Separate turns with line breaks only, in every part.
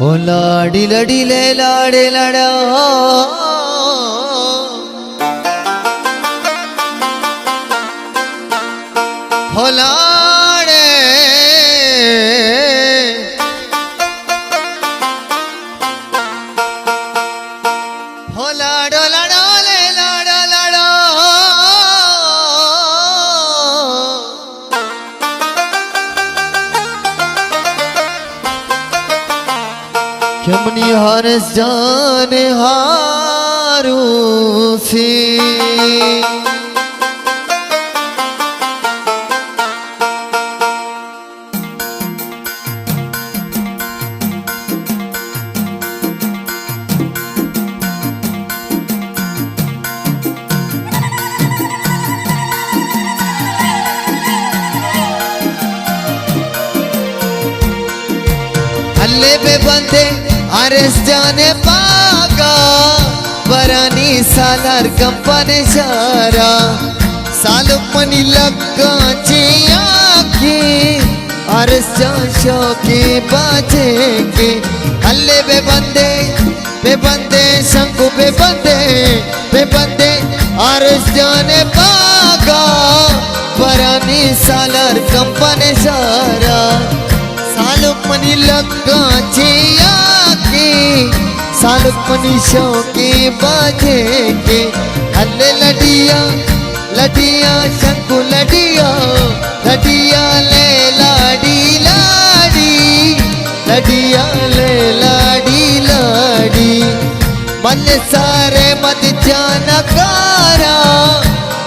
ओ लाडी लड़ी ले लाड़े लड़ा हो लाड़े हो लाड़ो लड़ा ले लाड़ा लड़ा यमनी हरस जाने हारू सी हल्ले पे बंदे अरस जाने पागा बरानी सालार कंपने शारा सालु मनी लगा चिया की अरस जान शौकी बाजे के हल्ले पे बंदे शंकु पे बंदे अरस जाने पागा बरानी सालार कंपने शारा सालुक मनी लगा चिया की सालुक मनी शौकी बाजे के हल्ले लडिया शंकु लडिया ले लाडी लडिया ले लाडी मन सारे मत जानकारा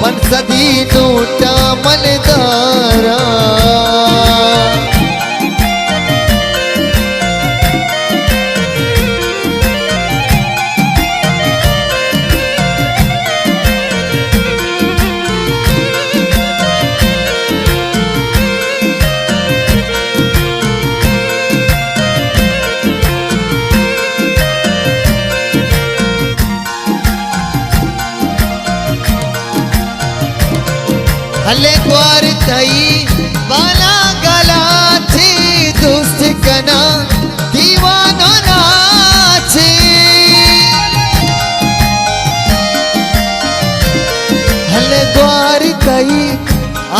पन सदी नूटा मनदारा हले ग्वार तई बाला गला थी दोस्त कना दीवाना नाचे हले ग्वार तई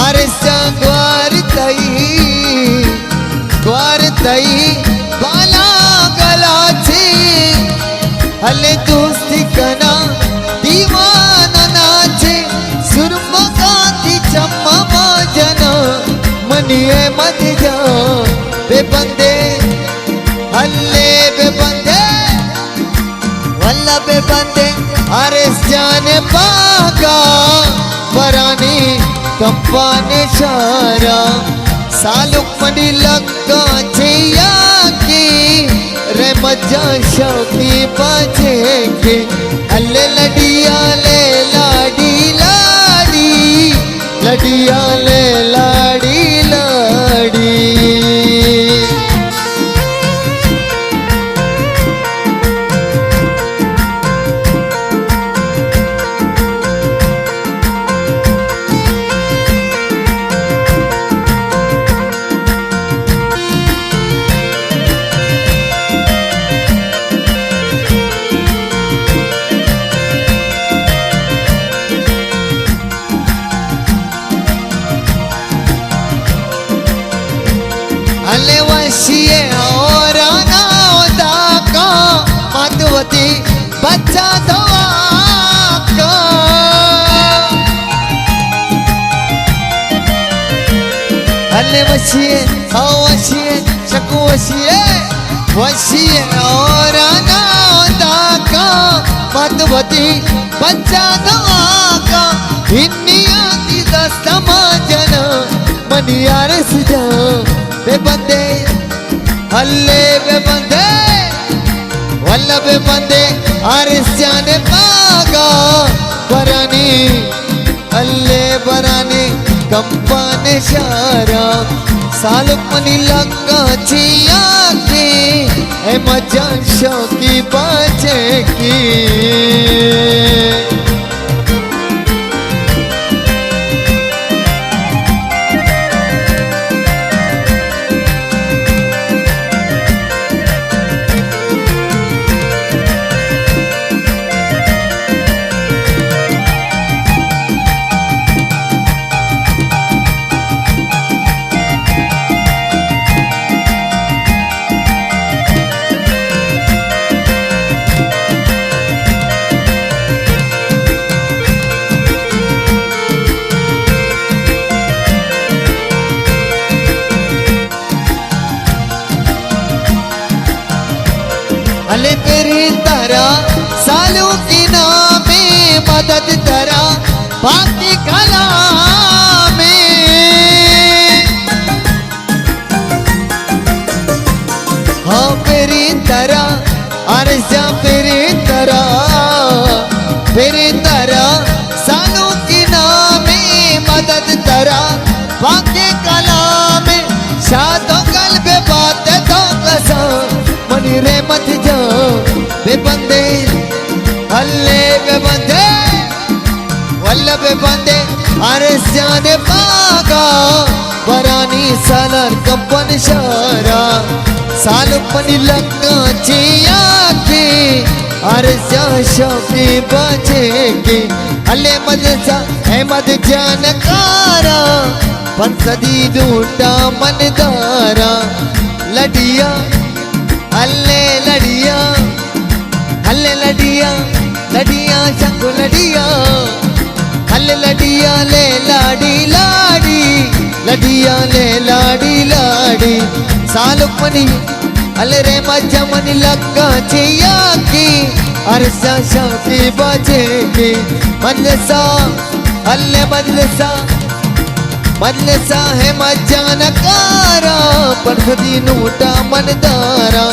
आरसा ग्वार तई बाला गला थी हले दोस्त कना दीवाना नाचे सुरमा चम्मा जना मनिए मत जा बेबंदे हल्ले बेबंदे वल्ला बेबंदे अरस जाने पागा बरानी कंपाने शारा सालुक मनी लगा चिया की रे मजा शौकी बाजे के हल्ले लडिया ले लाडी लडिया ले लाडी हले वशिए और नादा का मधुवती बच्चा दवा का हले वशिए चकू वशिए और नादा का मधुवती बच्चा दवा का हिन्निया की दस्तमा जना मनियार सुजा बेबंदे हल्ले बेबंदे वल्ला बेबंदे अरस जाने पागा बरानी हल्ले बरानी कंपाने शारा सालुक मनी लगा चिया की ए मजा शौकी बाजे की मदद तरा बाकी कला में हाँ फेरी तरा अर्जा फेरी तरा सालों की नामे मदद तरा बाकी कला में शादों कल पे बात तो कसम मनी रे मत जाओ बे बंदे हल्ले बे बंदे वल्ल बे बंदे अरे जाने पागा बरानी सालर कंपन शारा साल पनी लगा चिया के अरे शौकी बचेगी हल्ले मदसा है मद जानकारा पन सदी ढूंढा मनदारा लडिया हल्ले लडिया लडिया शंकु लडिया हल्ले लडिया ले लाडी लाडी लडिया ले लाडी लाडी साल पनी हल्ले रे मजा मनी लगा चिया की अरसा शौकी बचेगी मदरसा हल्ले मदरसा है मजानकारा पर सदी नूटा मनदारा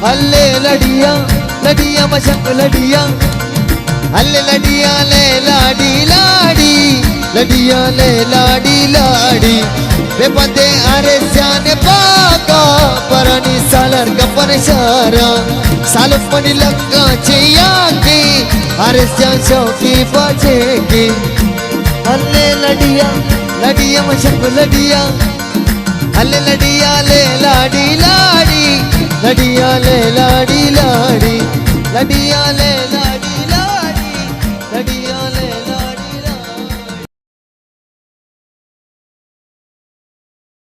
हल्ले लडिया मशक लडिया हल्ले लडिया ले लाडी लाडी लडिया ले लाडी लाडी बे बंदे अरे जाने पाका परनी सालर कपन शारा साल पनी लगा चिया की अरे शौकी बचेगी हल्ले लडिया मशक लडिया हल्ले लडिया ले लाडी लाडी लडिया ले